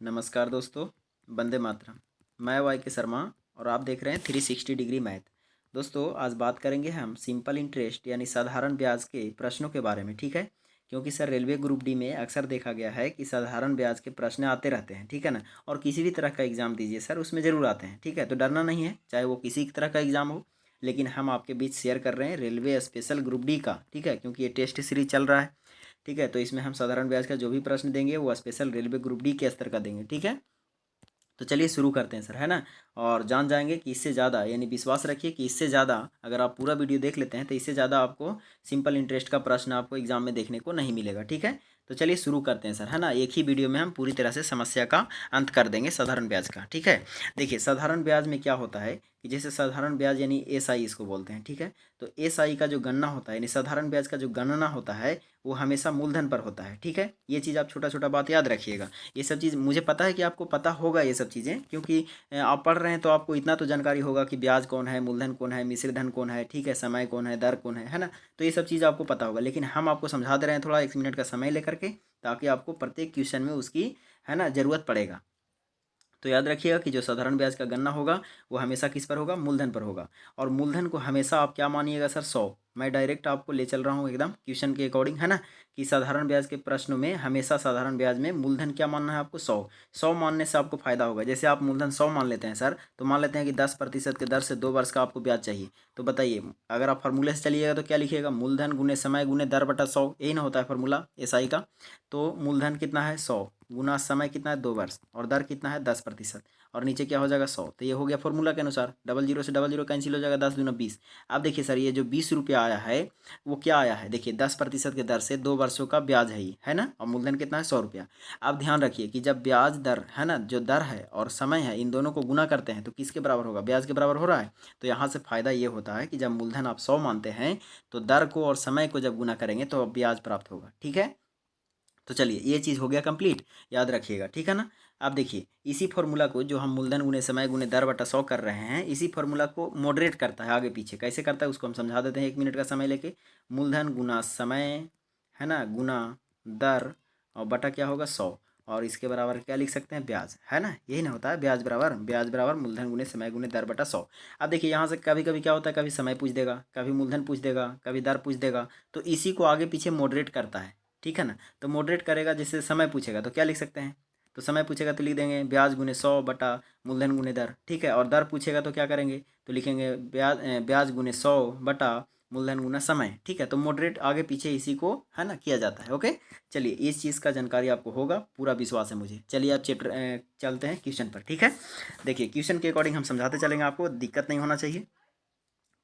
नमस्कार दोस्तों, वंदे मातरम। मैं वाई के शर्मा और आप देख रहे हैं 360 डिग्री मैथ। दोस्तों आज बात करेंगे हम सिंपल इंटरेस्ट यानी साधारण ब्याज के प्रश्नों के बारे में, ठीक है। क्योंकि सर रेलवे ग्रुप डी में अक्सर देखा गया है कि साधारण ब्याज के प्रश्न आते रहते हैं, ठीक है ना। और किसी भी तरह का एग्जाम दीजिए सर, उसमें ज़रूर आते हैं, ठीक है। तो डरना नहीं है, चाहे वो किसी तरह का एग्जाम हो। लेकिन हम आपके बीच शेयर कर रहे हैं रेलवे स्पेशल ग्रुप डी का, ठीक है, क्योंकि ये टेस्ट सीरीज चल रहा है, ठीक है। तो इसमें हम साधारण ब्याज का जो भी प्रश्न देंगे वो स्पेशल रेलवे ग्रुप डी के स्तर का देंगे, ठीक है। तो चलिए शुरू करते हैं सर, है ना। और जान जाएंगे कि इससे ज़्यादा, यानी विश्वास रखिए कि इससे ज़्यादा अगर आप पूरा वीडियो देख लेते हैं तो इससे ज़्यादा आपको सिंपल इंटरेस्ट का प्रश्न आपको एग्जाम में देखने को नहीं मिलेगा, ठीक है। तो चलिए शुरू करते हैं सर, है ना। एक ही वीडियो में हम पूरी तरह से समस्या का अंत कर देंगे साधारण ब्याज का, ठीक है। देखिए साधारण ब्याज में क्या होता है कि जैसे साधारण ब्याज यानी एसआई इसको बोलते हैं, ठीक है। तो एसआई का जो गणना होता है यानी साधारण ब्याज का जो गणना होता है वो हमेशा मूलधन पर होता है, ठीक है। ये चीज़ आप छोटा छोटा बात याद रखिएगा। ये सब चीज़ मुझे पता है कि आपको पता होगा ये सब चीज़ें, क्योंकि आप पढ़ रहे हैं तो आपको इतना तो जानकारी होगा कि ब्याज कौन है, मूलधन कौन है, मिश्र धन कौन है, ठीक है, समय कौन है, दर कौन है ना। तो ये सब चीज़ आपको पता होगा, लेकिन हम आपको समझा दे रहे हैं थोड़ा 1 मिनट का समय लेकर के, ताकि आपको प्रत्येक क्वेश्चन में उसकी, है ना, ज़रूरत पड़ेगा। तो याद रखिएगा कि जो साधारण ब्याज का गणना होगा वो हमेशा किस पर होगा, मूलधन पर होगा। और मूलधन को हमेशा आप क्या मानिएगा सर, 100। मैं डायरेक्ट आपको ले चल रहा हूँ एकदम क्वेश्चन के अकॉर्डिंग, है ना। कि साधारण ब्याज के प्रश्नों में हमेशा साधारण ब्याज में मूलधन क्या मानना है आपको, 100। 100 मानने से आपको फायदा होगा। जैसे आप मूलधन 100 मान लेते हैं सर, तो मान लेते हैं कि 10% के दर से 2 वर्ष का आपको ब्याज चाहिए। तो बताइए, अगर आप फार्मूले से चलिएगा तो क्या लिखिएगा, मूलधन गुने समय गुने दर बटा 100, यही ना होता है फार्मूला एसआई का। तो मूलधन कितना है 100, गुना समय कितना है 2 वर्ष, और दर कितना है 10%, और नीचे क्या हो जाएगा 100। तो ये हो गया फॉर्मूला के अनुसार, डबल जीरो से डबल जीरो कैंसिल हो जाएगा, 10 दूना 20। अब देखिए सर, ये जो 20 रुपया आया है वो क्या आया है, देखिए 10% के दर से 2 वर्षों का ब्याज है ये, है ना। और मूलधन कितना है 100 रुपया। अब ध्यान रखिए कि जब ब्याज दर, है ना, जो दर है और समय है, इन दोनों को गुना करते हैं तो किसके बराबर होगा, ब्याज के बराबर हो रहा है। तो यहाँ से फायदा ये होता है कि जब मूलधन आप 100 मानते हैं तो दर को और समय को जब गुना करेंगे तो ब्याज प्राप्त होगा, ठीक है। तो चलिए ये चीज़ हो गया कंप्लीट, याद रखिएगा, ठीक है ना। अब देखिए इसी फार्मूला को जो हम मूलधन गुने समय गुने दर बटा 100 कर रहे हैं, इसी फार्मूला को मॉडरेट करता है, आगे पीछे कैसे करता है उसको हम समझा देते हैं 1 मिनट का समय लेके। मूलधन गुना समय, है ना, गुना दर, और बटा क्या होगा 100, और इसके बराबर क्या लिख सकते हैं, ब्याज, है ना। यही ना होता है, ब्याज बराबर मूलधन गुने समय गुने दर बटा 100। अब देखिए यहाँ से कभी कभी क्या होता है, कभी समय पूछ देगा, कभी मूलधन पूछ देगा, कभी दर पूछ देगा। तो इसी को आगे पीछे मॉडरेट करता है, ठीक है ना। तो मॉडरेट करेगा, जैसे समय पूछेगा तो क्या लिख सकते हैं, तो समय पूछेगा तो लिख देंगे ब्याज गुने 100 बटा मूलधन गुने दर, ठीक है। और दर पूछेगा तो क्या करेंगे, तो लिखेंगे ब्याज गुने 100 बटा मूलधन गुना समय, ठीक है। तो मॉडरेट आगे पीछे इसी को, है ना, किया जाता है, ओके। चलिए इस चीज़ का जानकारी आपको होगा, पूरा विश्वास है मुझे। चलिए आप चैप्टर चलते हैं क्वेश्चन पर, ठीक है। देखिए क्वेश्चन के अकॉर्डिंग हम समझाते चलेंगे, आपको दिक्कत नहीं होना चाहिए।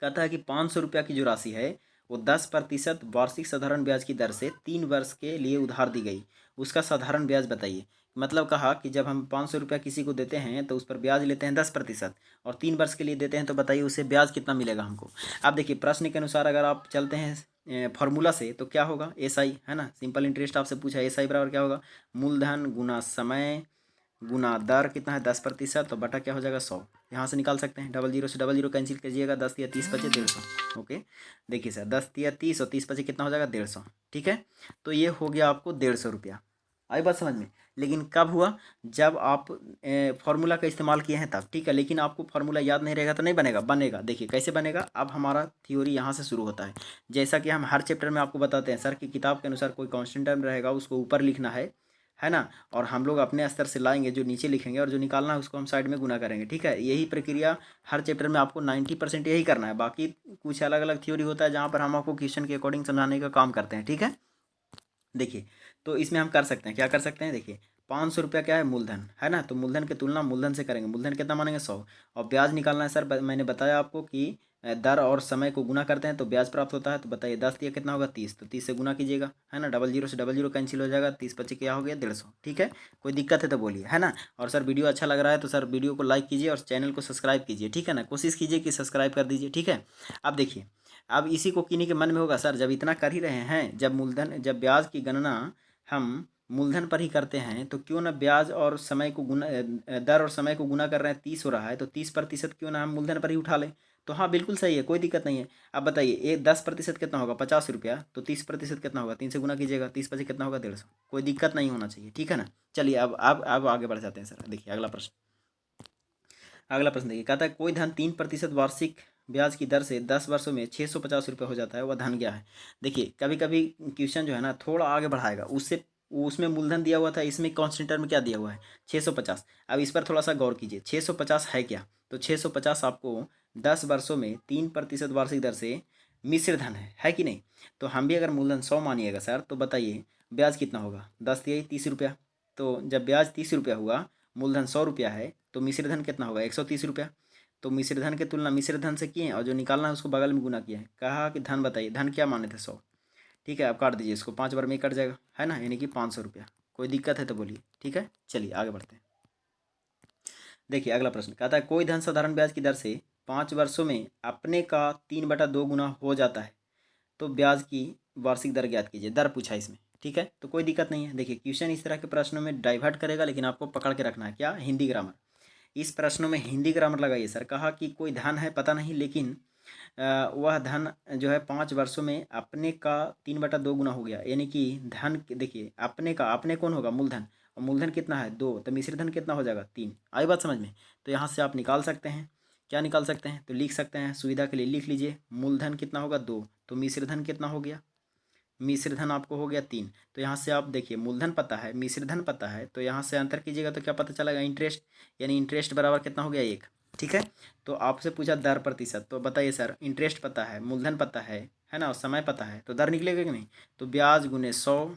कहता है कि 500 रुपया की जो राशि है वो 10% वार्षिक साधारण ब्याज की दर से 3 वर्ष के लिए उधार दी गई, उसका साधारण ब्याज बताइए। मतलब कहा कि जब हम 500 रुपया किसी को देते हैं तो उस पर ब्याज लेते हैं 10%, और 3 वर्ष के लिए देते हैं, तो बताइए उसे ब्याज कितना मिलेगा हमको। अब देखिए प्रश्न के अनुसार अगर आप चलते हैं फॉर्मूला से तो क्या होगा, एसआई, है ना, सिंपल इंटरेस्ट आपसे पूछा, एसआई बराबर क्या होगा, मूलधन गुना समय गुना दर कितना है 10%, तो बटा क्या हो जाएगा 100। यहाँ से निकाल सकते हैं, डबल जीरो से डबल जीरो कैंसिल कीजिएगा, 10 या 30 बचे 150, ओके। देखिए सर 10 या 30 और 30 बचे कितना हो जाएगा 150, ठीक है। तो ये हो गया आपको 150 रुपया, आई बात समझ में। लेकिन कब हुआ, जब आप फार्मूला का इस्तेमाल किए हैं तब, ठीक है। लेकिन आपको फार्मूला याद नहीं रहेगा तो नहीं बनेगा, बनेगा। देखिए कैसे बनेगा, अब हमारा थ्योरी यहाँ से शुरू होता है। जैसा कि हम हर चैप्टर में आपको बताते हैं सर कि किताब के अनुसार कोई कांस्टेंट टर्म रहेगा उसको ऊपर लिखना है ना। और हम लोग अपने स्तर से लाएंगे, जो नीचे लिखेंगे, और जो निकालना है उसको हम साइड में गुना करेंगे, ठीक है। यही प्रक्रिया हर चैप्टर में आपको 90% यही करना है। बाकी कुछ अलग अलग थ्योरी होता है जहाँ पर हम आपको क्वेश्चन के अकॉर्डिंग समझाने का काम करते हैं, ठीक है। देखिए तो इसमें हम कर सकते हैं, क्या कर सकते हैं, देखिए 500 रुपया क्या है, मूलधन, है ना। तो मूलधन की तुलना मूलधन से करेंगे, मूलधन कितना मानेंगे 100। और ब्याज निकालना है सर, मैंने बताया आपको कि दर और समय को गुना करते हैं तो ब्याज प्राप्त होता है। तो बताइए 10 दिया कितना होगा 30, तो 30 से गुना कीजिएगा, है ना। डबल जीरो से डबल जीरो कैंसिल हो जाएगा, 30 25 क्या हो गया 150, ठीक है। कोई दिक्कत है तो बोलिए, है ना। और सर वीडियो अच्छा लग रहा है तो सर वीडियो को लाइक कीजिए और चैनल को सब्सक्राइब कीजिए, ठीक है ना। कोशिश कीजिए कि सब्सक्राइब कर दीजिए, ठीक है। अब देखिए, अब इसी को किन्हीं के मन में होगा, सर जब इतना कर ही रहे हैं, जब ब्याज की गणना हम मूलधन पर ही करते हैं तो क्यों ना ब्याज और समय को गुना दर और समय को गुना कर रहे हैं, 30 हो रहा है, तो 30% क्यों ना हम मूलधन पर ही उठा लें। तो हाँ बिल्कुल सही है, कोई दिक्कत नहीं है। अब बताइए ये 10% कितना होगा, 50 रुपया, तो 30% कितना होगा, 3 से गुना कीजिएगा, 30 कितना होगा, 150। कोई दिक्कत नहीं होना चाहिए, ठीक है ना। चलिए अब आगे बढ़ जाते हैं सर। देखिए अगला प्रश्न, अगला प्रश्न देखिए, कहता है कोई धन 3% वार्षिक ब्याज की दर से 10 वर्षों में 650 रुपये हो जाता है, वह धन क्या है। देखिए कभी कभी क्वेश्चन जो है ना थोड़ा आगे बढ़ाएगा, उससे उसमें मूलधन दिया हुआ था, इसमें कांस्टेंट टर्म में क्या दिया हुआ है, 650। अब इस पर थोड़ा सा गौर कीजिए, 650 है क्या, तो 650 आपको 10 वर्षों में 3% वार्षिक दर से मिश्र धन है कि नहीं। तो हम भी अगर मूलधन 100 मानिएगा सर, तो बताइए ब्याज कितना होगा, 10×3 = 30 रुपया। तो जब ब्याज 30 रुपया हुआ, मूलधन 100 रुपया है, तो मिश्र धन कितना होगा, 130 रुपया। तो मिश्र धन की तुलना मिश्र धन से किए हैं और जो निकालना है उसको बगल में गुना किया है। कहा कि धन बताइए, धन क्या माने थे, 100। ठीक है, आप काट दीजिए इसको, 5 बार में ही कट जाएगा, है ना, यानी कि 500 रुपया। कोई दिक्कत है तो बोलिए, ठीक है। चलिए आगे बढ़ते हैं। देखिए अगला प्रश्न कहता है कोई धन साधारण ब्याज की दर से 5 वर्षों में अपने का 3/2 गुना हो जाता है, तो ब्याज की वार्षिक दर ज्ञात कीजिए। दर पूछा है इसमें, ठीक है, तो कोई दिक्कत नहीं है। देखिए क्वेश्चन इस तरह के प्रश्नों में डाइवर्ट करेगा, लेकिन आपको पकड़ के रखना है क्या, हिंदी ग्रामर। इस प्रश्नों में हिंदी ग्रामर लगाइए सर। कहा कि कोई धन है पता नहीं, लेकिन वह धन जो है 5 वर्षों में अपने का 3/2 गुना हो गया, यानी कि धन देखिए अपने का, अपने कौन होगा, मूलधन, और मूलधन कितना है 2, तो मिश्र धन कितना हो जाएगा 3। आई बात समझ में। तो यहाँ से आप निकाल सकते हैं, क्या निकाल सकते हैं, तो लिख सकते हैं, सुविधा के लिए लिख लीजिए, मूलधन कितना होगा 2, तो मिश्र धन कितना हो गया, मिश्र धन आपको हो गया 3। तो यहाँ से आप देखिए मूलधन पता है, मिश्र धन पता है, तो यहाँ से अंतर कीजिएगा तो क्या पता चलेगा, इंटरेस्ट, यानी इंटरेस्ट बराबर कितना हो गया 1। ठीक है, तो आपसे पूछा दर प्रतिशत, तो बताइए सर इंटरेस्ट पता है, मूलधन पता है ना, और समय पता है, तो दर निकलेगा कि नहीं। तो ब्याज गुने 100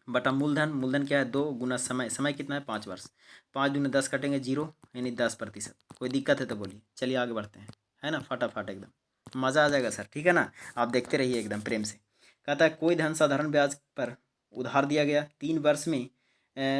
बटा मूलधन, मूलधन क्या है 2, गुना समय, समय कितना है 5 वर्ष, 5×10 कटेंगे 0, यानी 10%। कोई दिक्कत है तो बोलिए। चलिए आगे बढ़ते हैं, है ना, फटाफट एकदम मज़ा आ जाएगा सर, ठीक है ना। आप देखते रहिए एकदम प्रेम से। कहता है कोई धन साधारण ब्याज पर उधार दिया गया, 3 वर्ष में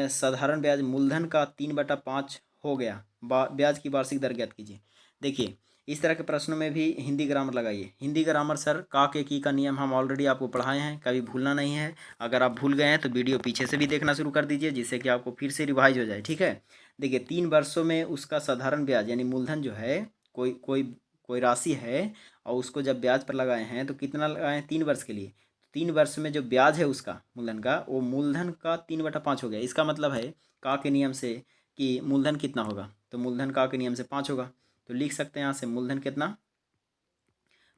साधारण ब्याज मूलधन का 3/5 हो गया, ब्याज की वार्षिक दर ज्ञात कीजिए। देखिए इस तरह के प्रश्नों में भी हिंदी ग्रामर लगाइए। हिंदी ग्रामर सर का के की का नियम हम ऑलरेडी आपको पढ़ाए हैं, कभी भूलना नहीं है। अगर आप भूल गए हैं तो वीडियो पीछे से भी देखना शुरू कर दीजिए, जिससे कि आपको फिर से रिवाइज हो जाए, ठीक है। देखिए 3 वर्षों में उसका साधारण ब्याज यानी मूलधन जो है, कोई कोई कोई राशि है, और उसको जब ब्याज पर लगाए हैं तो कितना लगाए हैं, 3 वर्ष के लिए। 3 वर्ष में जो ब्याज है उसका मूलधन का, वो मूलधन का 3/5 हो गया। इसका मतलब है का के नियम से कि मूलधन कितना होगा, तो मूलधन का के नियम से 5 होगा। तो लिख सकते हैं यहाँ से मूलधन कितना,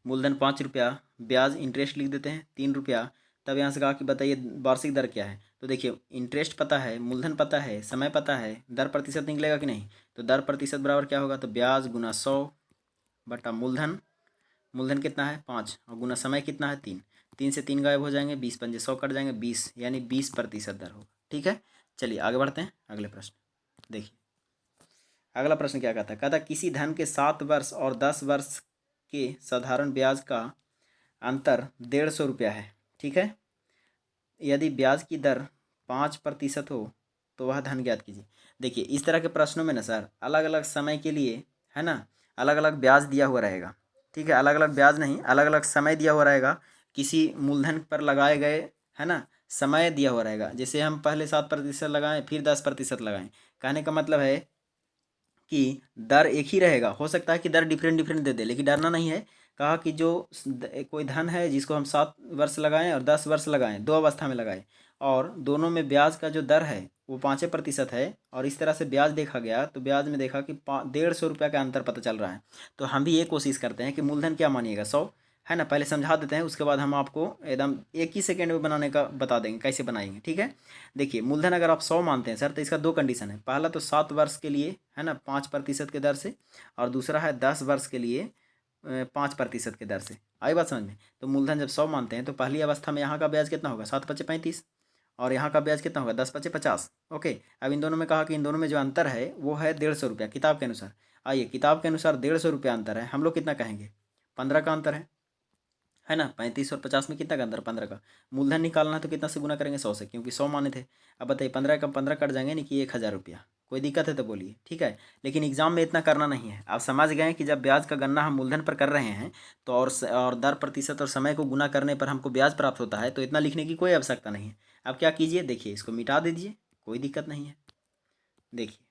मूलधन 5 रुपया, ब्याज इंटरेस्ट लिख देते हैं 3 रुपया। तब यहाँ से कहा कि बताइए वार्षिक दर क्या है। तो देखिए इंटरेस्ट पता है, मूलधन पता है, समय पता है, दर प्रतिशत निकलेगा कि नहीं। तो दर प्रतिशत बराबर क्या होगा, तो ब्याज गुना 100 बटा मूलधन, मूलधन कितना है 5, और गुना समय कितना है 3, 3 से 3 गायब हो जाएंगे, 20×5 = 100 कट जाएंगे, 20, यानी 20% दर होगा, ठीक है। चलिए आगे बढ़ते हैं, अगले प्रश्न देखिए। अगला प्रश्न क्या कहता है किसी धन के 7 वर्ष और 10 वर्ष के साधारण ब्याज का अंतर 150 रुपया है, ठीक है। यदि ब्याज की दर 5% हो तो वह धन ज्ञात कीजिए। देखिए इस तरह के प्रश्नों में ना सर अलग अलग समय के लिए, है ना, अलग अलग ब्याज दिया हुआ रहेगा, ठीक है, अलग अलग ब्याज नहीं, अलग अलग समय दिया हुआ रहेगा। किसी मूलधन पर लगाए गए, है ना, समय दिया हुआ रहेगा। जैसे हम पहले 7% लगाएं, फिर 10% लगाएं, कहने का मतलब है कि दर एक ही रहेगा। हो सकता है कि दर डिफरेंट डिफरेंट दे दे, लेकिन डरना नहीं है। कहा कि जो कोई धन है जिसको हम 7 वर्ष लगाएं और 10 वर्ष लगाएं, दो अवस्था में लगाएं, और दोनों में ब्याज का जो दर है वो 5% है, और इस तरह से ब्याज देखा गया तो ब्याज में देखा कि 150 रुपया का अंतर पता चल रहा है। तो हम भी ये कोशिश करते हैं कि मूलधन क्या मानिएगा 100, है ना, पहले समझा देते हैं, उसके बाद हम आपको एकदम एक ही सेकेंड में बनाने का बता देंगे कैसे बनाएंगे, ठीक है। देखिए मूलधन अगर आप 100 मानते हैं सर, तो इसका 2 कंडीशन है। पहला तो 7 वर्ष के लिए, है ना, 5% के दर से, और दूसरा है 10 वर्ष के लिए 5% के दर से। आई बात समझ में। तो मूलधन जब 100 मानते हैं तो पहली अवस्था में यहाँ का ब्याज कितना होगा, 7×5 = 35, और यहाँ का ब्याज कितना होगा, 10×5 = 50। ओके, अब इन दोनों में कहा कि इन दोनों में जो अंतर है वो है 150 रुपया किताब के अनुसार। आइए किताब के अनुसार 150 रुपया अंतर है, हम लोग कितना कहेंगे, 15 का अंतर है ना। 35 और 50 में कितना का अंतर, 15 का। मूलधन निकालना है तो कितना से गुना करेंगे, 100 से, क्योंकि 100 माने थे। अब बताइए 15 का 15 कट जाएंगे, नहीं कि 1000 रुपया। कोई दिक्कत है तो बोलिए, ठीक है। लेकिन एग्जाम में इतना करना नहीं है। आप समझ गए कि जब ब्याज का गणना हम मूलधन पर कर रहे हैं तो और दर प्रतिशत और समय को गुना करने पर हमको ब्याज प्राप्त होता है, तो इतना लिखने की कोई आवश्यकता नहीं है। अब क्या कीजिए, देखिए इसको मिटा दीजिए, कोई दिक्कत नहीं है। देखिए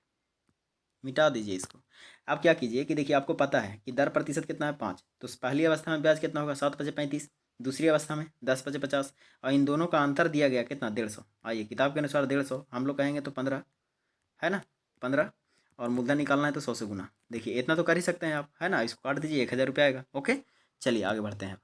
मिटा दीजिए इसको। अब क्या कीजिए कि देखिए आपको पता है कि दर प्रतिशत कितना है 5, तो पहली अवस्था में ब्याज कितना होगा 7×5 = 35, दूसरी अवस्था में 10×50, और इन दोनों का अंतर दिया गया कितना 150। आइए किताब के अनुसार 150, हम लोग कहेंगे तो 15 है ना, 15, और मूलधन निकालना है तो 100 से गुना। देखिए इतना तो कर ही सकते हैं आप, है ना, इसको काट दीजिए 1000 रुपये आएगा। ओके, चलिए आगे बढ़ते हैं।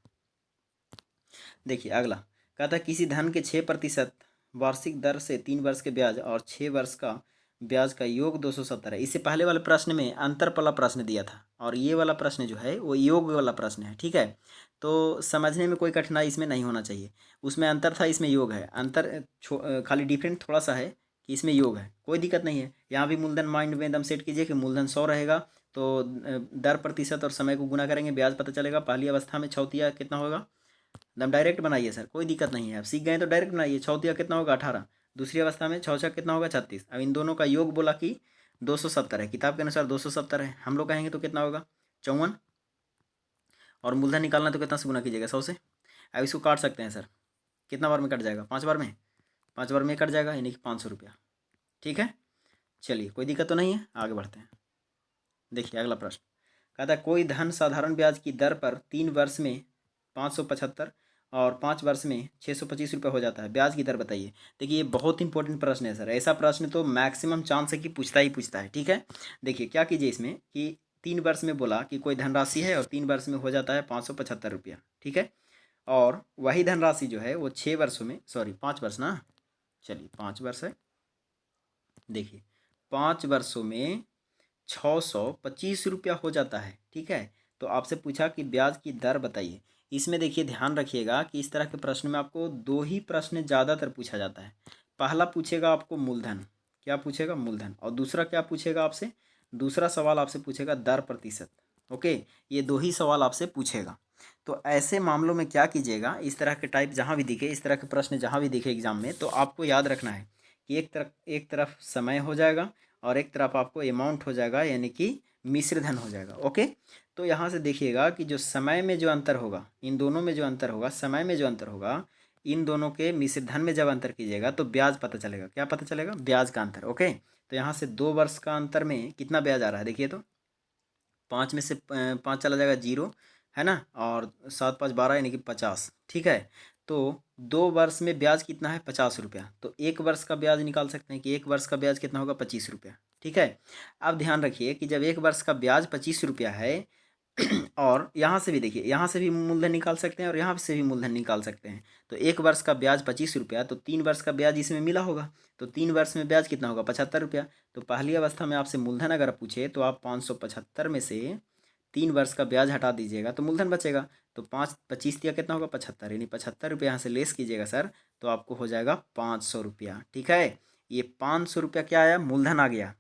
देखिए अगला कहता है किसी धन के 6% वार्षिक दर से 3 वर्ष के ब्याज और 6 वर्ष का ब्याज का योग 270 है। इससे पहले वाले प्रश्न में अंतर वाला प्रश्न दिया था, और ये वाला प्रश्न जो है वो योग वाला प्रश्न है, ठीक है। तो समझने में कोई कठिनाई इसमें नहीं होना चाहिए। उसमें अंतर था, इसमें योग है। अंतर खाली डिफरेंट थोड़ा सा है कि इसमें योग है, कोई दिक्कत नहीं है। यहाँ भी मूलधन माइंड में एकदम सेट कीजिए कि मूलधन 100 रहेगा, तो दर प्रतिशत और समय को गुना करेंगे, ब्याज पता चलेगा। पहली अवस्था में छौतिया कितना होगा, एकदम डायरेक्ट बनाइए सर, कोई दिक्कत नहीं है। आप सीख गए तो डायरेक्ट बनाइए। छौतिया कितना होगा 18, दूसरी अवस्था में छः कितना होगा 36। अब इन दोनों का योग बोला कि 270 है, किताब के अनुसार 270 है, हम लोग कहेंगे तो कितना होगा 54, और मूलधन निकालना तो कितना से गुना कीजिएगा 100 से। अब इसको काट सकते हैं सर, कितना बार में कट जाएगा 5 बार में, 5 बार में कट जाएगा, यानी कि 500 रुपया, ठीक है। चलिए कोई दिक्कत तो नहीं है, आगे बढ़ते हैं। देखिए अगला प्रश्न कहता है कोई धन साधारण ब्याज की दर पर 3 वर्ष में 575 और 5 वर्ष में 625 रुपये हो जाता है, ब्याज की दर बताइए। देखिए ये बहुत इंपॉर्टेंट प्रश्न है सर, ऐसा प्रश्न तो मैक्सिमम चांस है कि पूछता ही पूछता है, ठीक है। देखिए क्या कीजिए इसमें कि 3 वर्ष में बोला कि कोई धनराशि है और 3 वर्ष में हो जाता है 575 रुपया, ठीक है। और वही धनराशि जो है वो 6 वर्षों में, सॉरी 5 वर्ष ना, चलिए 5 वर्ष है। देखिए 5 वर्षों में 625 रुपया हो जाता है, ठीक है। तो आपसे पूछा कि ब्याज की दर बताइए। इसमें देखिए ध्यान रखिएगा कि इस तरह के प्रश्न में आपको दो ही प्रश्न ज़्यादातर पूछा जाता है। पहला पूछेगा आपको मूलधन, क्या पूछेगा मूलधन, और दूसरा क्या पूछेगा आपसे, दूसरा सवाल आपसे पूछेगा दर प्रतिशत। ओके, ये दो ही सवाल आपसे पूछेगा। तो ऐसे मामलों में क्या कीजिएगा, इस तरह के टाइप जहाँ भी दिखे, इस तरह के प्रश्न जहाँ भी दिखे एग्जाम में, तो आपको याद रखना है कि एक तरफ समय हो जाएगा और एक तरफ आपको अमाउंट हो जाएगा, यानी कि मिश्र धन हो जाएगा। ओके, तो यहाँ से देखिएगा कि जो समय में जो अंतर होगा, इन दोनों में जो अंतर होगा, समय में जो अंतर होगा, इन दोनों के मिश्र धन में जब अंतर कीजिएगा तो ब्याज पता चलेगा। क्या पता चलेगा, ब्याज का अंतर। ओके, तो यहाँ से 2 वर्ष का अंतर में कितना ब्याज आ रहा है, देखिए तो 5 में से 5 चला जाएगा 0, है ना, और 7×5 = 12, यानी कि 50, ठीक है। तो 2 वर्ष में ब्याज कितना है 50 रुपया, तो 1 वर्ष का ब्याज निकाल सकते हैं कि 1 वर्ष का ब्याज कितना होगा 25 रुपया, ठीक है। अब ध्यान रखिए कि जब 1 वर्ष का ब्याज 25 रुपया है और यहाँ से भी देखिए, यहाँ से भी मूलधन निकाल सकते हैं और यहाँ से भी मूलधन निकाल सकते हैं। तो 1 वर्ष का ब्याज 25 रुपया, तो 3 वर्ष का ब्याज इसमें मिला होगा, तो 3 वर्ष में ब्याज कितना होगा 75 रुपया। तो पहली अवस्था में आपसे मूलधन अगर पूछे तो आप 575 में से 3 वर्ष का ब्याज हटा दीजिएगा तो मूलधन बचेगा। तो 5×25 कितना होगा 75, यानी 75 रुपये यहाँ से लेस कीजिएगा सर, तो आपको हो जाएगा 500 रुपया, ठीक है। ये 500 रुपया क्या आया, मूलधन आ गया,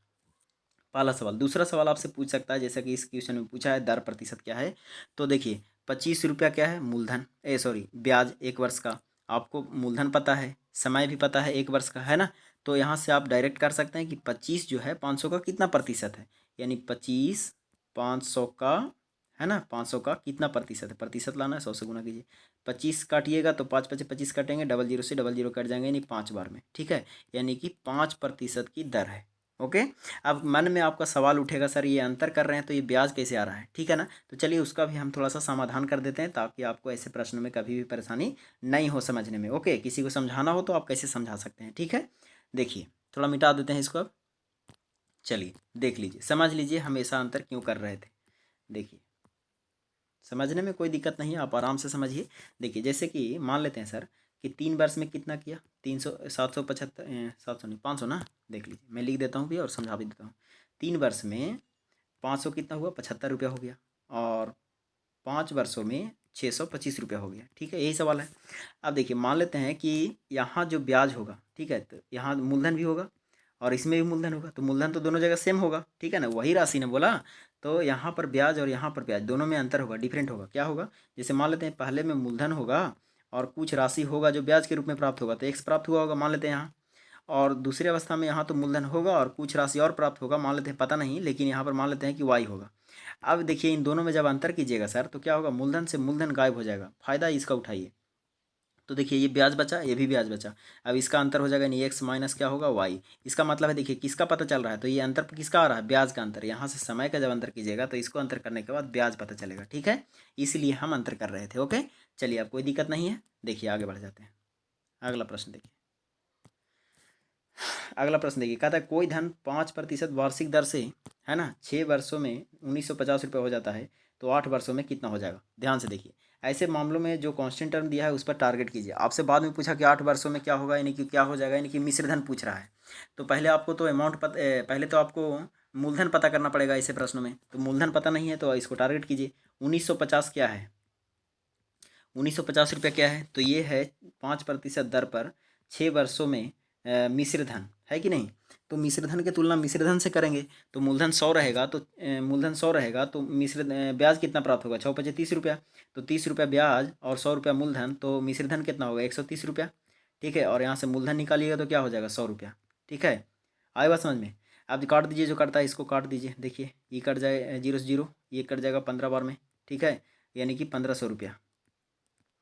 पहला सवाल। दूसरा सवाल आपसे पूछ सकता है, जैसा कि इस क्वेश्चन में पूछा है दर प्रतिशत क्या है, तो देखिए 25 रुपया क्या है मूलधन, सॉरी ब्याज 1 वर्ष का, आपको मूलधन पता है, समय भी पता है 1 वर्ष का, है ना। तो यहाँ से आप डायरेक्ट कर सकते हैं कि 25 जो है 500 का कितना प्रतिशत है, यानी 25 500 का, है ना, 500 का कितना प्रतिशत है, प्रतिशत लाना है 100 से गुना कीजिए। 25 काटिएगा तो 5×5 = 25 कटेंगे, 00 से 00 कट जाएंगे, यानी 5 बार में, ठीक है, यानी कि 5% की दर है। ओके, अब मन में आपका सवाल उठेगा सर ये अंतर कर रहे हैं तो ये ब्याज कैसे आ रहा है, ठीक है ना। तो चलिए उसका भी हम थोड़ा सा समाधान कर देते हैं ताकि आपको ऐसे प्रश्नों में कभी भी परेशानी नहीं हो समझने में। ओके, किसी को समझाना हो तो आप कैसे समझा सकते हैं, ठीक है। देखिए थोड़ा मिटा देते हैं इसको अब, चलिए देख लीजिए, समझ लीजिए हमेशा अंतर क्यों कर रहे थे। देखिए समझने में कोई दिक्कत नहीं है, आप आराम से समझिए। देखिए जैसे कि मान लेते हैं सर कि 3 वर्ष में कितना किया, 300 775 700 नहीं 500 ना, देख लीजिए मैं लिख देता हूँ भी और समझा भी देता हूँ। 3 वर्ष में 500 कितना हुआ 75 रुपया हो गया, और 5 वर्षों में 625 रुपया हो गया, ठीक है, यही सवाल है। अब देखिए मान लेते हैं कि यहाँ जो ब्याज होगा, ठीक है, तो यहाँ मूलधन भी होगा और इसमें भी मूलधन होगा, तो मूलधन तो दोनों जगह सेम होगा, ठीक है ना, वही राशि ने बोला। तो यहाँ पर ब्याज और यहाँ पर ब्याज दोनों में अंतर होगा, डिफरेंट होगा। क्या होगा, जैसे मान लेते हैं पहले में मूलधन होगा और कुछ राशि होगा जो ब्याज के रूप में प्राप्त होगा, तो एक्स प्राप्त हुआ होगा मान लेते हैं यहाँ। और दूसरी अवस्था में यहाँ तो मूलधन होगा और कुछ राशि और प्राप्त होगा, मान लेते हैं पता नहीं, लेकिन यहाँ पर मान लेते हैं कि वाई होगा। अब देखिए इन दोनों में जब अंतर कीजिएगा सर तो क्या होगा, मूलधन से मूलधन गायब हो जाएगा, फायदा इसका उठाइए। तो देखिए ये ब्याज बचा, ये भी ब्याज बचा। अब इसका अंतर हो जाएगा, यानी एक्स माइनस क्या होगा, वाई। इसका मतलब है देखिए किसका पता चल रहा है, तो ये अंतर किसका आ रहा है, ब्याज का अंतर। यहाँ से समय का जब अंतर कीजिएगा तो इसको अंतर करने के बाद ब्याज पता चलेगा, ठीक है। इसलिए हम अंतर कर रहे थे। ओके, चलिए अब कोई दिक्कत नहीं है। देखिए आगे बढ़ जाते हैं। अगला प्रश्न देखिए। अगला प्रश्न देखिए, कहता है कोई धन 5% वार्षिक दर से, है ना, 6 वर्षों में 1950 रुपये हो जाता है, तो 8 वर्षों में कितना हो जाएगा। ध्यान से देखिए, ऐसे मामलों में जो कांस्टेंट टर्म दिया है उस पर टारगेट कीजिए। आपसे बाद में पूछा कि 8 वर्षों में क्या होगा, यानी कि क्या हो जाएगा, यानी कि मिश्र धन पूछ रहा है। तो पहले आपको तो पहले तो आपको मूलधन पता करना पड़ेगा ऐसे प्रश्नों में। तो मूलधन पता नहीं है तो इसको टारगेट कीजिए। 1950 क्या है, 1950 रुपया क्या है, तो ये है 5% दर पर 6 वर्षों में मिश्र धन, है कि नहीं। तो मिश्र धन की तुलना मिश्र धन से करेंगे तो मूलधन 100 रहेगा, तो मूलधन 100 रहेगा तो ब्याज कितना प्राप्त होगा, 6×5 = 30 रुपया। तो 30 रुपया ब्याज और 100 रुपया मूलधन, तो मिश्र धन कितना होगा, 130 रुपया। ठीक है, और यहाँ से मूलधन निकालिएगा तो क्या हो जाएगा, 100 रुपया। ठीक है, आए बात समझ में। आप काट दीजिए, जो करता है इसको काट दीजिए। देखिए ये कट जाए 0 से 0, ये कट जाएगा 15 बार में। ठीक है, यानी कि 1500 रुपया।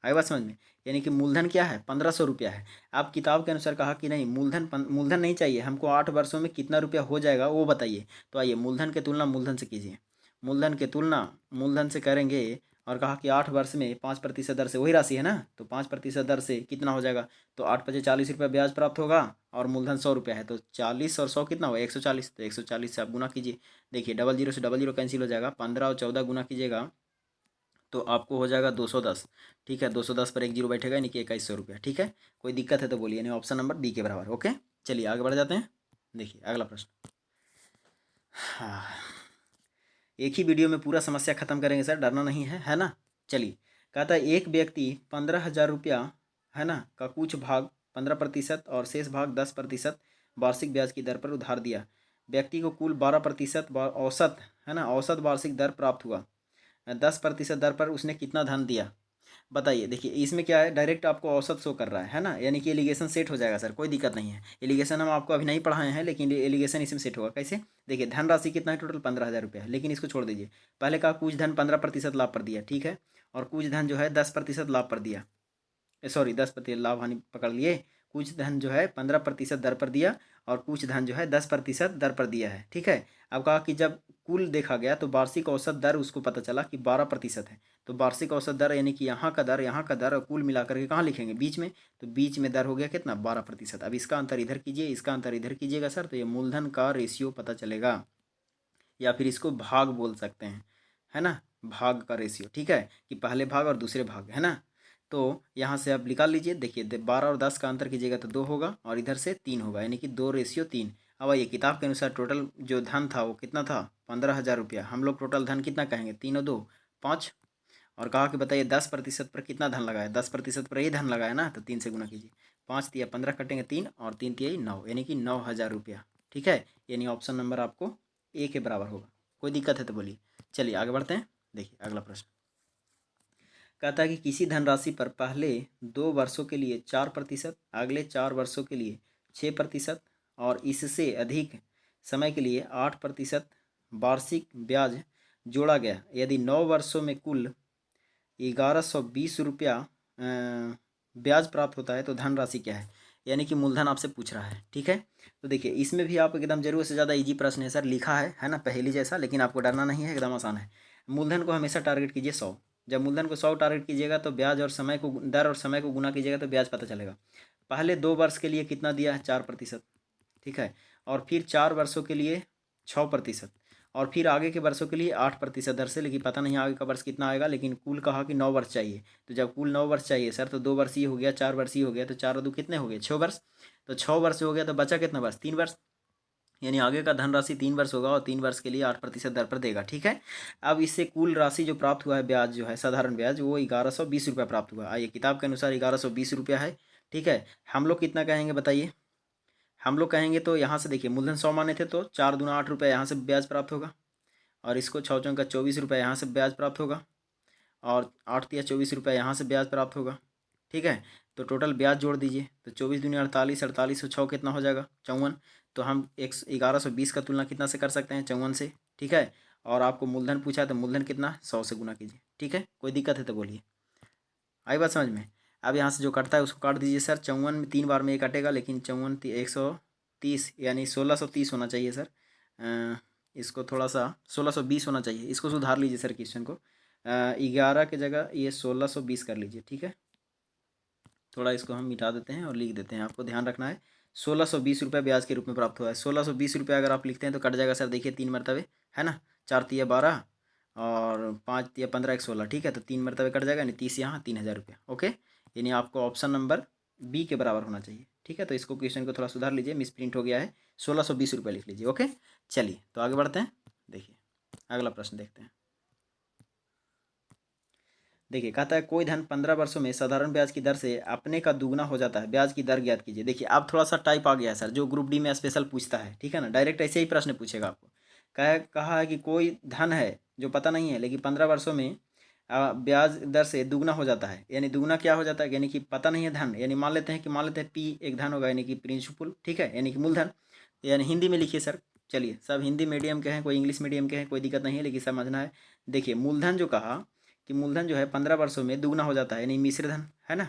आई बात समझ में। यानी कि मूलधन क्या है, 1500 रुपया है। आप किताब के अनुसार कहा कि नहीं मूलधन नहीं चाहिए हमको, 8 वर्षों में कितना रुपया हो जाएगा वो बताइए। तो आइए मूलधन की तुलना मूलधन से कीजिए। मूलधन की तुलना मूलधन से करेंगे और कहा कि 8 वर्ष में 5% दर से, वही राशि है ना, तो 5% दर से कितना हो जाएगा, तो 8×5 = 40 रुपया ब्याज प्राप्त होगा और मूलधन 100 रुपया है, तो 40 और 100 कितना होगा, 140। तो 140 से आप गुना कीजिए। देखिए डबल जीरो से डबल जीरो कैंसिल हो जाएगा, 15 और 14 गुना कीजिएगा तो आपको हो जाएगा 210। ठीक है, 210 पर एक जीरो बैठेगा, यानी कि 2100 रुपया। ठीक है, कोई दिक्कत है तो बोलिए, यानी ऑप्शन नंबर बी के बराबर। ओके, चलिए आगे बढ़ जाते हैं। देखिए अगला प्रश्न। हाँ, एक ही वीडियो में पूरा समस्या खत्म करेंगे सर, डरना नहीं है ना। चलिए, कहता है एक व्यक्ति 15,000 रुपया, है ना, का कुछ भाग 15% और शेष भाग 10% वार्षिक ब्याज की दर पर उधार दिया। व्यक्ति को कुल 12% औसत, है ना, औसत वार्षिक दर प्राप्त हुआ। 10% दर पर उसने कितना धन दिया, बताइए। देखिए इसमें क्या है, डायरेक्ट आपको औसत शो कर रहा है ना, यानी कि एलिगेशन सेट हो जाएगा सर, कोई दिक्कत नहीं है। एलिगेशन हम आपको अभी नहीं पढ़ाए हैं, लेकिन एलिगेशन इसमें सेट होगा कैसे। देखिए धन राशि कितना है, टोटल 15,000 रुपया है, लेकिन इसको छोड़ दीजिए। पहले कहा कुछ धन 15% लाभ पर दिया, ठीक है, और कुछ धन जो है 10% लाभ पर दिया। सॉरी 10% लाभ हानि पकड़ लिए। कुछ धन जो है 15% दर पर दिया और कुछ धन जो है 10% दर पर दिया है। ठीक है, अब कहा कि जब कुल देखा गया तो वार्षिक औसत दर उसको पता चला कि 12% है। तो वार्षिक औसत दर यानी कि यहाँ का दर, यहाँ का दर और कुल मिलाकर के कहाँ लिखेंगे, बीच में। तो बीच में दर हो गया कितना, 12%। अब इसका अंतर इधर कीजिए, इसका अंतर इधर कीजिएगा सर, तो ये मूलधन का रेशियो पता चलेगा, या फिर इसको भाग बोल सकते हैं, है ना, भाग का रेशियो। ठीक है, कि पहले भाग और दूसरे भाग, है ना। तो यहाँ से आप निकाल लीजिए। देखिए 12 और 10 का अंतर कीजिएगा तो 2 होगा और इधर से 3 होगा, यानी कि 2:3। अब आइए किताब के अनुसार टोटल जो धन था वो कितना था, 15,000 रुपया। हम लोग टोटल धन कितना कहेंगे, 3 और 2 5। और कहा कि बताइए 10% पर कितना धन लगाया, 10% पर ही धन लगाया ना, तो 3 से गुना कीजिए। 5×3 = 15 कटेंगे 3 और 3×3 = 9, यानी कि 9,000 रुपया। ठीक है, यानी ऑप्शन नंबर आपको ए के बराबर होगा। कोई दिक्कत है तो बोलिए। चलिए आगे बढ़ते हैं। देखिए अगला प्रश्न कहता है कि किसी धनराशि पर पहले 2 वर्षों के लिए 4%, अगले 4 वर्षों के लिए 6% और इससे अधिक समय के लिए 8% वार्षिक ब्याज जोड़ा गया। यदि 9 वर्षों में कुल 1120 रुपया ब्याज प्राप्त होता है तो धनराशि क्या है, यानी कि मूलधन आपसे पूछ रहा है। ठीक है, तो देखिए इसमें भी आप एकदम जरूरत से ज़्यादा इजी प्रश्न है सर, लिखा है ना, पहेली जैसा, लेकिन आपको डरना नहीं है, एकदम आसान है। मूलधन को हमेशा टारगेट कीजिए 100। जब मूलधन को 100 टारगेट कीजिएगा तो ब्याज और समय को, दर और समय को गुना कीजिएगा तो ब्याज पता चलेगा। पहले 2 वर्ष के लिए कितना दिया है, 4%। ठीक है, और फिर 4 वर्षों के लिए 6%, और फिर आगे के वर्षों के लिए 8% दर से, लेकिन पता नहीं आगे का वर्ष कितना आएगा, लेकिन कुल कहा कि 9 वर्ष चाहिए। तो जब कुल 9 वर्ष चाहिए सर, तो 2 वर्षीय हो गया, 4 वर्षीय हो गया, तो 4 और 2 कितने हो गए, 6 वर्ष। तो 6 वर्ष हो गया तो बचा कितना वर्ष, 3 वर्ष। यानी आगे का धनराशि 3 वर्ष होगा और 3 वर्ष के लिए 8% दर पर देगा। ठीक है, अब इससे कुल राशि जो प्राप्त हुआ है, ब्याज जो है साधारण ब्याज, वो 1120 रुपया प्राप्त हुआ। आइए किताब के अनुसार 1120 रुपया है। ठीक है, हम लोग कितना कहेंगे बताइए। हम लोग कहेंगे तो यहाँ से देखिए मूलधन 100 माने थे तो 4×2 = 8 रुपया यहाँ से ब्याज प्राप्त होगा, और इसको 6×4 = 24 रुपया यहाँ से ब्याज प्राप्त होगा, और 8×3 = 24 रुपया यहाँ से ब्याज प्राप्त होगा। ठीक है, तो टोटल ब्याज जोड़ दीजिए तो 24×2 = 48, 48 और 6 कितना हो जाएगा, 54। तो हम 1120 का तुलना कितना से कर सकते हैं, 54 से। ठीक है, और आपको मूलधन पूछा है तो मूलधन कितना, 100 से गुना कीजिए। ठीक है, कोई दिक्कत है तो बोलिए। आई बात समझ में। अब यहाँ से जो कटता है उसको काट दीजिए सर। 54 में 3 बार में ये कटेगा, लेकिन 54 130 यानी 1630 होना चाहिए सर। इसको थोड़ा सा 1620 होना चाहिए, इसको सुधार लीजिए सर क्वेश्चन को। 11 की जगह ये 1620 कर लीजिए, ठीक है। थोड़ा इसको हम मिटा देते हैं और लिख देते हैं, आपको ध्यान रखना है 1620 रुपये ब्याज के रूप में प्राप्त हुआ है। 1620 रुपये अगर आप लिखते हैं तो कट जाएगा सर, देखिए 3 मरतबे है ना, 4 तिया 12 और 5 तिया 15 1 16, ठीक है। तो 3 मरतबे कट जाएगा, यानी 30 यहाँ 3000 रुपये, ओके। यानी आपको ऑप्शन नंबर बी के बराबर होना चाहिए, ठीक है। तो इसको क्वेश्चन को थोड़ा सुधार लीजिए, मिस प्रिंट हो गया है, 1620 रुपये लिख लीजिए, ओके। चलिए तो आगे बढ़ते हैं, देखिए अगला प्रश्न देखते हैं। देखिए कहता है कोई धन 15 वर्षों में साधारण ब्याज की दर से अपने का दुगना हो जाता है, ब्याज की दर ज्ञात कीजिए। देखिए अब थोड़ा सा टाइप आ गया है सर, जो ग्रुप डी में स्पेशल पूछता है, ठीक है ना, डायरेक्ट ऐसे ही प्रश्न पूछेगा आपको। कहा है कि कोई धन है जो पता नहीं है, लेकिन 15 वर्षों में ब्याज दर से दुगना हो जाता है। यानी दुगना क्या हो जाता है, यानी कि पता नहीं है धन, यानी मान लेते हैं पी एक धन होगा, यानी कि प्रिंसिपल, ठीक है, यानी कि मूलधन। यानी हिंदी में लिखिए सर। चलिए सब हिंदी मीडियम के हैं, कोई इंग्लिश मीडियम के हैं, कोई दिक्कत नहीं है, लेकिन समझना है। देखिए मूलधन जो कहा कि मूलधन जो है 15 वर्षों में दुगना हो जाता है, यानी मिश्र धन है ना।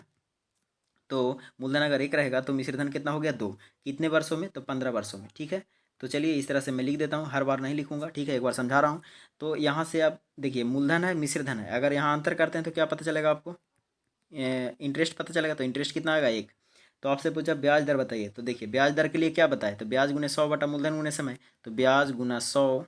तो मूलधन अगर 1 रहेगा तो मिश्र धन कितना हो गया 2, कितने वर्षों में, तो 15 वर्षों में, ठीक है। तो चलिए इस तरह से मैं लिख देता हूँ, हर बार नहीं लिखूंगा, ठीक है, एक बार समझा रहा हूँ। तो यहाँ से आप देखिए मूलधन है मिश्र धन है, अगर यहाँ अंतर करते हैं तो क्या पता चलेगा आपको, इंटरेस्ट पता चलेगा। तो इंटरेस्ट कितना आएगा 1। तो आपसे पूछा ब्याज दर बताइए, तो देखिए ब्याज दर के लिए क्या बताए, तो ब्याज गुने 100 बटा मूलधन गुने समय। तो ब्याज गुना 100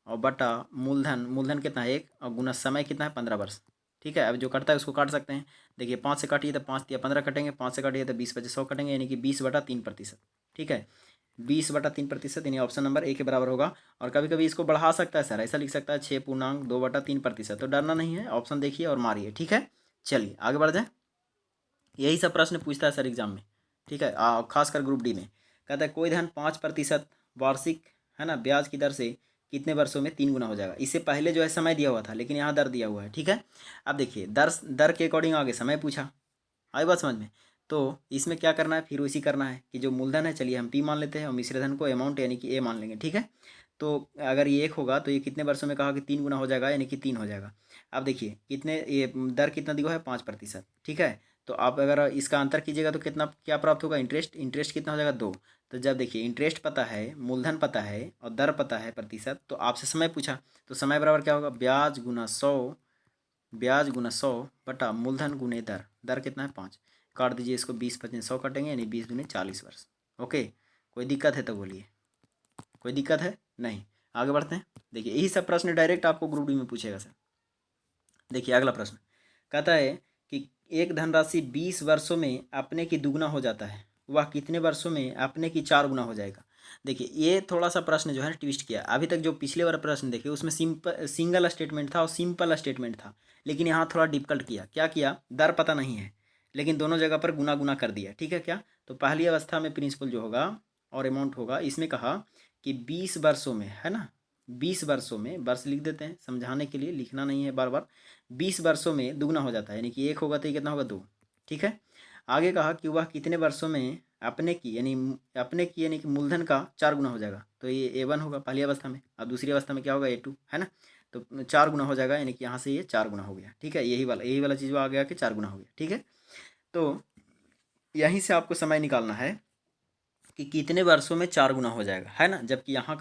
और बटा मूलधन, मूलधन कितना है 1, और गुना समय कितना है 15 वर्ष, ठीक है। अब जो कटता है उसको काट सकते हैं। देखिए 5 से काटिए तो 5 या 15 कटेंगे, 5 से काटिए तो 20 25 100 कटेंगे, यानी कि 20/3%, ठीक है। 20/3%, यानी ऑप्शन नंबर ए के बराबर होगा। और कभी कभी इसको बढ़ा सकता है सर, ऐसा लिख सकता है 6.2/3%। तो डरना नहीं है, ऑप्शन देखिए और मारिए, ठीक है। चलिए आगे बढ़ जाए, यही सब प्रश्न पूछता है सर एग्जाम में, ठीक है। खासकर ग्रुप डी में कहता है कोई धन 5% वार्षिक है ना ब्याज की दर से कितने वर्षों में 3 गुना हो जाएगा। इससे पहले जो है समय दिया हुआ था, लेकिन यहाँ दर दिया हुआ है, ठीक है। अब देखिए दर दर के अकॉर्डिंग आगे समय पूछा, आई बात समझ में। तो इसमें क्या करना है, फिर उसी करना है कि जो मूलधन है चलिए हम पी मान लेते हैं, और मिश्रधन को अमाउंट यानी कि ए मान लेंगे, ठीक है। तो अगर ये 1 होगा तो ये कितने वर्षों में कहा कि 3 गुना हो जाएगा, यानी कि 3 हो जाएगा। अब देखिए कितने ये दर कितना दिया हुआ है 5%, ठीक है। तो आप अगर इसका अंतर कीजिएगा तो कितना क्या प्राप्त होगा, इंटरेस्ट, इंटरेस्ट कितना हो जाएगा 2। तो जब देखिए इंटरेस्ट पता है, मूलधन पता है और दर पता है प्रतिशत, तो आपसे समय पूछा, तो समय बराबर क्या होगा, ब्याज गुना 100, ब्याज गुना 100 बटा मूलधन गुने दर, दर कितना है 5। काट दीजिए इसको, 20 25 100 कटेंगे, यानी 20 दूनी 40 वर्ष, ओके। कोई दिक्कत है तो बोलिए, कोई दिक्कत है नहीं। आगे बढ़ते हैं, देखिए यही सब प्रश्न डायरेक्ट आपको ग्रुप डी में पूछेगा सर। देखिए अगला प्रश्न कहता है कि एक धनराशि 20 वर्षों में अपने की दुगना हो जाता है, वह कितने वर्षों में अपने की 4 गुना हो जाएगा। देखिए ये थोड़ा सा प्रश्न जो है ट्विस्ट किया। अभी तक जो पिछले वाला प्रश्न देखिए उसमें सिंगल स्टेटमेंट था और सिंपल स्टेटमेंट था, लेकिन यहाँ थोड़ा डिफिकल्ट किया। क्या किया, दर पता नहीं है, लेकिन दोनों जगह पर गुना गुना कर दिया, ठीक है। क्या, तो पहली अवस्था में प्रिंसिपल जो होगा और अमाउंट होगा, इसमें कहा कि 20 वर्षों में है ना, 20 वर्षों में, वर्ष लिख देते हैं समझाने के लिए, लिखना नहीं है बार बार। 20 वर्षों में दुगना हो जाता है, यानी कि 1 होगा तो ये कितना होगा 2, ठीक है। आगे कहा कि वह कितने वर्षों में अपने की यानी कि मूलधन का 4 गुना हो जाएगा। तो ये A1 होगा पहली अवस्था में, और दूसरी अवस्था में क्या होगा A2, है ना। तो 4 गुना हो जाएगा, यानी कि यहाँ से ये 4 गुना हो गया, ठीक है। यही वाला चीज़ आ गया कि 4 गुना हो गया, ठीक है। तो यहीं से आपको समय निकालना है कि कितने वर्षों में 4 गुना हो जाएगा, है ना। जबकि यहाँ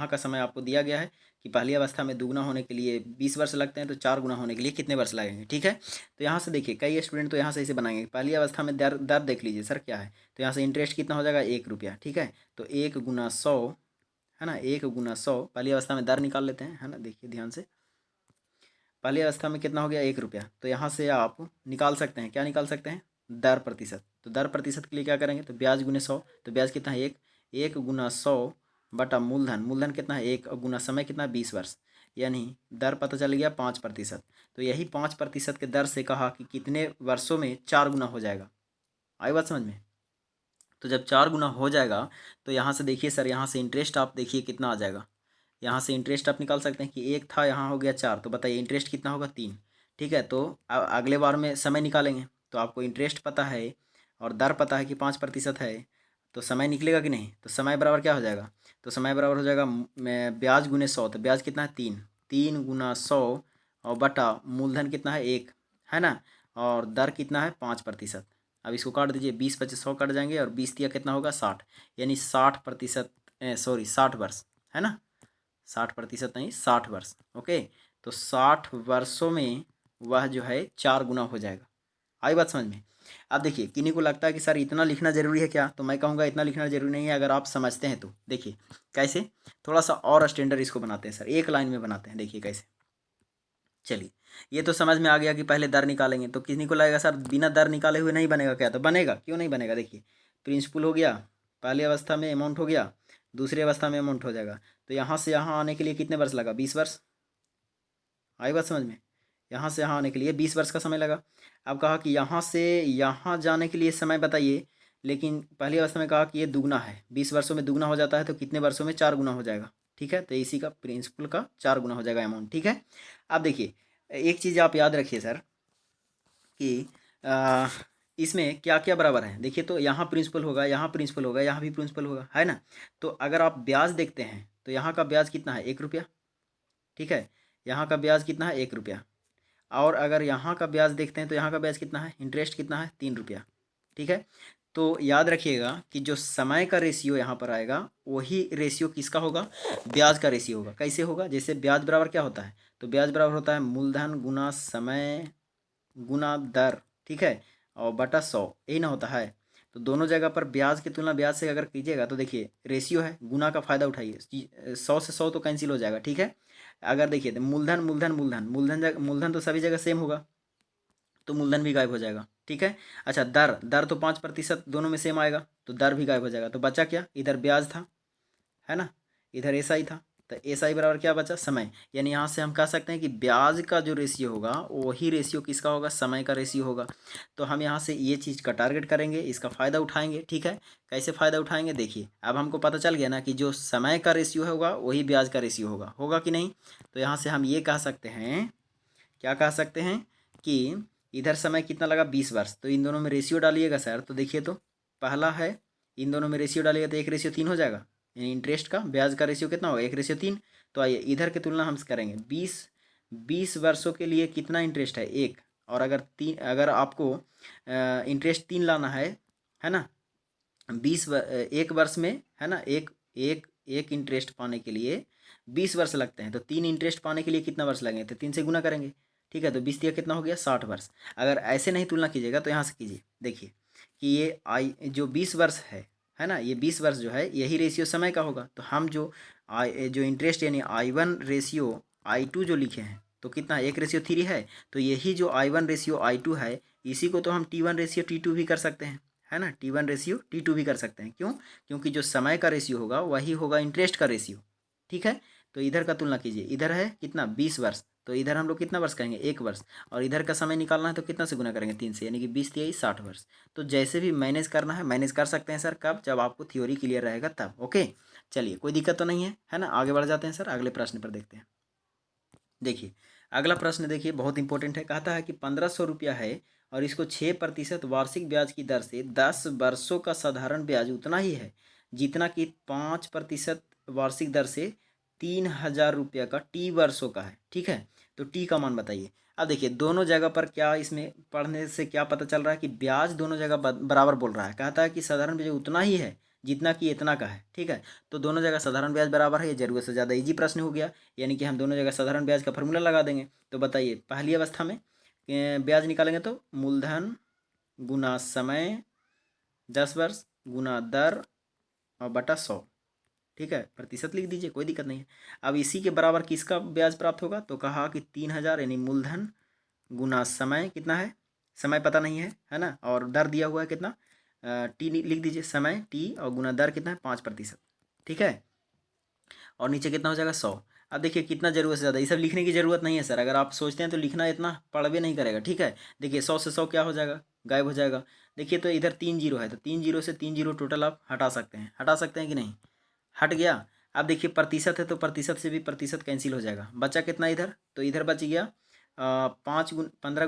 का समय आपको दिया गया है कि पहली अवस्था में दुगना होने के लिए 20 वर्ष लगते हैं, तो 4 गुना होने के लिए कितने वर्ष लगेंगे, ठीक है। तो यहाँ से देखिए कई स्टूडेंट तो यहाँ से इसे बनाएंगे, पहली अवस्था में दर दर देख लीजिए सर क्या है। तो यहाँ से इंटरेस्ट कितना हो जाएगा 1 रुपया, ठीक है। तो 1 गुना 100 है ना, 1 गुना 100 पहली अवस्था में दर निकाल लेते हैं, है ना। देखिए ध्यान से, पहली अवस्था में कितना हो गया 1 रुपया, तो यहाँ से आप निकाल सकते हैं, क्या निकाल सकते हैं, दर प्रतिशत। तो दर प्रतिशत के लिए क्या करेंगे, तो ब्याज गुने 100, तो ब्याज कितना है 1, 1 गुना 100 बटा मूलधन, मूलधन कितना है 1, और गुना समय कितना है 20 वर्ष, यानी दर पता चल गया 5%। तो यही 5% के दर से कहा कि कितने वर्षों में 4 गुना हो जाएगा। आई बात समझ में। तो जब 4 गुना हो जाएगा तो यहाँ से देखिए सर, यहाँ से इंटरेस्ट आप देखिए कितना आ जाएगा। यहाँ से इंटरेस्ट आप निकाल सकते हैं कि 1 था, यहाँ हो गया 4, तो बताइए इंटरेस्ट कितना होगा 3, ठीक है। तो अगले बार में समय निकालेंगे, तो आपको इंटरेस्ट पता है और दर पता है कि 5% है, तो समय निकलेगा कि नहीं। तो समय बराबर क्या हो जाएगा, तो समय बराबर हो जाएगा ब्याज गुने 100, तो ब्याज कितना है 3, 3 गुना 100 और बटा मूलधन कितना है 1, है ना। और दर कितना है 5%। अब इसको काट दीजिए, 20 × 25 100 कट जाएंगे और 20 × कितना होगा 60, यानी 60%, सॉरी 60 वर्ष, है ना, 60% नहीं 60 वर्ष। ओके, तो 60 वर्षों में वह जो है 4 गुना हो जाएगा। आई बात समझ में। अब देखिए, किन्हीं को लगता है कि सर इतना लिखना ज़रूरी है क्या, तो मैं कहूँगा इतना लिखना ज़रूरी नहीं है अगर आप समझते हैं तो। देखिए कैसे, थोड़ा सा और स्टैंडर्ड इसको बनाते हैं सर, एक लाइन में बनाते हैं। देखिए कैसे, चलिए ये तो समझ में आ गया कि पहले दर निकालेंगे। तो किन्हीं को लगेगा सर बिना दर निकाले हुए नहीं बनेगा क्या, तो बनेगा, क्यों नहीं बनेगा। देखिए प्रिंसिपल हो गया, पहली अवस्था में अमाउंट हो गया, दूसरी अवस्था में अमाउंट हो जाएगा। तो यहाँ से यहाँ आने के लिए कितने वर्ष लगा, 20 वर्ष। आई बात समझ में, यहाँ से यहाँ आने के लिए 20 वर्ष का समय लगा। अब कहा कि यहाँ से यहाँ जाने के लिए समय बताइए, लेकिन पहली अवस्था में कहा कि ये दुगना है, 20 वर्षों में दुगना हो जाता है, तो कितने वर्षों में 4 गुना हो जाएगा। ठीक है, तो इसी का प्रिंसिपल का 4 गुना हो जाएगा अमाउंट। ठीक है, अब देखिए एक चीज़ आप याद रखिए सर कि इसमें क्या क्या बराबर है। देखिए तो यहाँ प्रिंसिपल होगा, यहाँ प्रिंसिपल होगा, यहाँ भी प्रिंसिपल होगा, है ना। तो अगर आप ब्याज देखते हैं तो यहाँ का ब्याज कितना है, 1 रुपया। ठीक है, यहाँ का ब्याज कितना है, 1 रुपया। और अगर यहाँ का ब्याज देखते हैं तो यहाँ का ब्याज कितना है, इंटरेस्ट कितना है, 3 रुपया। ठीक है, तो याद रखिएगा कि जो समय का रेशियो यहाँ पर आएगा वही रेशियो किसका होगा, ब्याज का रेशियो होगा। कैसे होगा, जैसे ब्याज बराबर क्या होता है, तो ब्याज बराबर होता है मूलधन गुना समय गुना दर। ठीक है, और बटा 100, यही ना होता है। तो दोनों जगह पर ब्याज की तुलना ब्याज से अगर कीजिएगा तो देखिए रेशियो है, गुना का फायदा उठाइए, 100 से 100 तो कैंसिल हो जाएगा। ठीक है, अगर देखिए तो मूलधन मूलधन मूलधन मूलधन मूलधन तो सभी जगह सेम होगा, तो मूलधन भी गायब हो जाएगा। ठीक है, अच्छा दर दर तो 5% दोनों में सेम आएगा, तो दर भी गायब हो जाएगा। तो बचा क्या, इधर ब्याज था, है ना, इधर ऐसा ही था, तो ऐसा ही बराबर क्या बचा, समय। यानी यहाँ से हम कह सकते हैं कि ब्याज का जो रेशियो होगा वही रेशियो किसका होगा, समय का रेशियो होगा। तो हम यहाँ से ये चीज़ का टारगेट करेंगे, इसका फ़ायदा उठाएंगे। ठीक है, कैसे फ़ायदा उठाएंगे, देखिए अब हमको पता चल गया ना कि जो समय का रेशियो होगा वही ब्याज का रेशियो होगा, होगा कि नहीं। तो यहाँ से हम ये कह सकते हैं, क्या कह सकते हैं कि इधर समय कितना लगा, 20 वर्ष। तो इन दोनों में रेशियो डालिएगा सर, तो देखिए तो पहला है, इन दोनों में रेशियो डालिएगा तो 1/3 हो जाएगा, यानी इंटरेस्ट का ब्याज का रेशियो कितना होगा, 1/3। तो आइए इधर की तुलना हम करेंगे, 20 वर्षों के लिए कितना इंटरेस्ट है, 1। और अगर आपको इंटरेस्ट 3 लाना है ना, 1 वर्ष में, है ना, एक एक एक इंटरेस्ट पाने के लिए 20 वर्ष लगते हैं, तो 3 इंटरेस्ट पाने के लिए कितना वर्ष लगेंगे, तो 3 से गुना करेंगे। ठीक है, तो 20 कितना हो गया, 60 वर्ष। अगर ऐसे नहीं तुलना कीजिएगा तो यहाँ से कीजिए, देखिए कि ये जो 20 वर्ष है ना, ये 20 वर्ष जो है यही रेशियो समय का होगा। तो हम जो इंटरेस्ट यानी I1 रेशियो I2 जो लिखे हैं, तो कितना 1/3 है। तो यही जो I1 रेशियो I2 है, इसी को तो हम T1 रेशियो T2 भी कर सकते हैं, है ना, T1 रेशियो T2 भी कर सकते हैं। क्यों, क्योंकि जो समय का रेशियो होगा वही होगा इंटरेस्ट का रेशियो। ठीक है, तो इधर का तुलना कीजिए, इधर है कितना 20 वर्ष, तो इधर हम लोग कितना वर्ष कहेंगे, 1 वर्ष। और इधर का समय निकालना है तो कितना से गुना करेंगे, 3 से, यानी कि 20×3 = 60 वर्ष। तो जैसे भी मैनेज करना है मैनेज कर सकते हैं सर, कब, जब आपको थ्योरी क्लियर रहेगा तब। ओके, चलिए कोई दिक्कत तो नहीं है ना, आगे बढ़ जाते हैं सर, अगले प्रश्न पर देखते हैं। देखिए अगला प्रश्न देखिए बहुत इंपॉर्टेंट है, कहता है कि 1500 रुपया है और इसको 6% वार्षिक ब्याज की दर से 10 वर्षों का साधारण ब्याज उतना ही है जितना कि 5% वार्षिक दर से 3000 रुपया का टी वर्षों का है। ठीक है, तो टी का मान बताइए। अब देखिए दोनों जगह पर क्या, इसमें पढ़ने से क्या पता चल रहा है कि ब्याज दोनों जगह बराबर बोल रहा है। कहता है कि साधारण ब्याज उतना ही है जितना कि इतना का है। ठीक है, तो दोनों जगह साधारण ब्याज बराबर है, ये जरूरत से ज़्यादा इजी प्रश्न हो गया, यानी कि हम दोनों जगह साधारण ब्याज का फॉर्मूला लगा देंगे। तो बताइए पहली अवस्था में ब्याज निकालेंगे तो मूलधन गुना समय 10 वर्ष गुना दर और बटा 100। ठीक है, प्रतिशत लिख दीजिए, कोई दिक्कत नहीं है। अब इसी के बराबर किसका ब्याज प्राप्त होगा, तो कहा कि 3000, यानी मूलधन गुना समय कितना है, समय पता नहीं है ना, और दर दिया हुआ है कितना, टी लिख दीजिए, समय टी और गुना दर कितना है, 5%। ठीक है, और नीचे कितना हो जाएगा, 100। अब देखिए कितना जरूरत से ज़्यादा, ये सब लिखने की ज़रूरत नहीं है सर, अगर आप सोचते हैं तो लिखना इतना पड़बे नहीं करेगा। ठीक है, देखिए 100 से 100 क्या हो जाएगा, गायब हो जाएगा। देखिए तो इधर 3 जीरो है, तो 3 जीरो से 3 जीरो टोटल आप हटा सकते हैं कि नहीं, हट गया। अब देखिए प्रतिशत है तो प्रतिशत से भी प्रतिशत कैंसिल हो जाएगा, बचा कितना इधर, तो इधर बच गया 15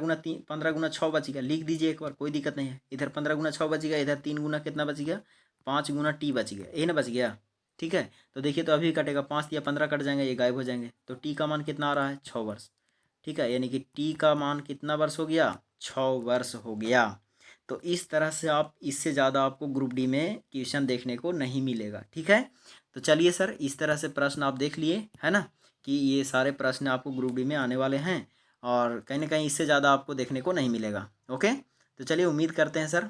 गुना 6 बच गया, लिख दीजिए एक बार, कोई दिक्कत नहीं है। इधर 15 गुना 6 बच गया, इधर 3 गुना कितना बच गया, 5 गुना टी बच गया, यही ना बच गया। ठीक है, तो देखिए तो अभी कटेगा, 5 या 15 कट जाएंगे, ये गायब हो जाएंगे। तो टी का मान कितना आ रहा है, 6 वर्ष। ठीक है, यानी कि टी का मान कितना वर्ष हो गया, वर्ष हो गया। तो इस तरह से आप इससे ज़्यादा आपको ग्रुप डी में क्वेश्चन देखने को नहीं मिलेगा, ठीक है। तो चलिए सर, इस तरह से प्रश्न आप देख लिए है ना, कि ये सारे प्रश्न आपको ग्रुप डी में आने वाले हैं और कहीं ना कहीं इससे ज़्यादा आपको देखने को नहीं मिलेगा। ओके, तो चलिए उम्मीद करते हैं सर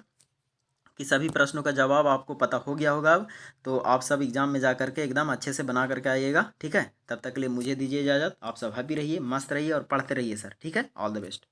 कि सभी प्रश्नों का जवाब आपको पता हो गया होगा अब। तो आप सब एग्ज़ाम में जा करके एकदम अच्छे से बना करके आइएगा, ठीक है। तब तक के लिए मुझे दीजिए इजाज़त। आप सब हैप्पी रहिए, मस्त रहिए और पढ़ते रहिए सर, ठीक है। All the best.